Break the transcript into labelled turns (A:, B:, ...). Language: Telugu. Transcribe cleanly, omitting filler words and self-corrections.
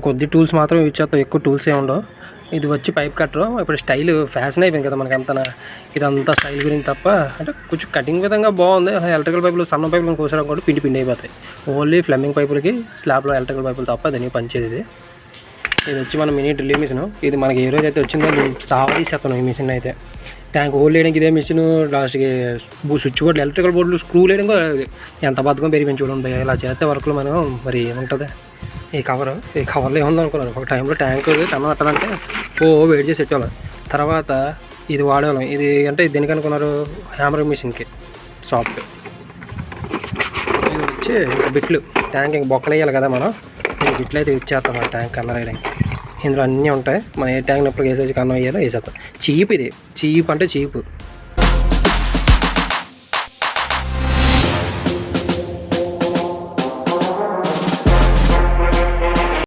A: కొద్ది టూల్స్ మాత్రం యూజ్ చేస్తాం, ఎక్కువ టూల్స్ ఏమి ఉండవు. ఇది వచ్చి పైప్ కట్టరు. ఇప్పుడు స్టైల్ ఫ్యాషన్ అయిపోయింది కదా మనకి, అంత ఇదంతా స్టైల్ గురించి తప్ప, అంటే కొంచెం కటింగ్ విధంగా బాగుంది. ఎలక్ట్రికల్ పైపులు సన్న పైపులు కోసారం కూడా పిండి అయిపోతాయి. ఓన్లీ ఫ్లమ్మింగ్ పైపులకి స్లాబ్లో ఎలక్ట్రికల్ పైపులు తప్ప దాన్ని పనిచేది. ఇది వచ్చి మన మినీ డ్రిల్లింగ్ మిషన్. ఇది మనకి ఏ రోజు అయితే వచ్చిందో సావ తీసేస్తాను ఈ మిషన్ అయితే. ట్యాంక్ హోల్ వేయడానికి ఇదే మిషన్, లాస్ట్కి స్విచ్ బోర్డు ఎలక్ట్రికల్ బోర్డులు స్క్రూ వేయడం కూడా ఎంత బద్దకం పెరిగి చూడండి. ఇలా చేస్తే వర్క్లు మనం మరి ఏముంటుంది. ఈ కవర్లో ఏముంది అనుకున్నాను. ఒక టైంలో ట్యాంక్ కన్నం పెట్టాలంటే వెయిట్ చేసి పెట్టేవాళ్ళం. తర్వాత ఇది వాడేవాళ్ళం. ఇది అంటే దేనికి అనుకున్నారు, హ్యామరింగ్ మిషన్కి సాఫ్ట్. ఇది వచ్చి బిట్లు, ట్యాంక్ ఇంక బొక్కలు వేయాలి కదా మనం. బిట్లు అయితే ఇచ్చేస్తాం ఆ ట్యాంక్ కన్నర్ వేయడానికి. ఇందులో అన్నీ ఉంటాయి. మనం ఏ ట్యాంక్ నప్పుడు వేసేసి కన్నం వేయాలో వేసేస్తాం. చీప్ ఇది, చీప్ అంటే చీప్.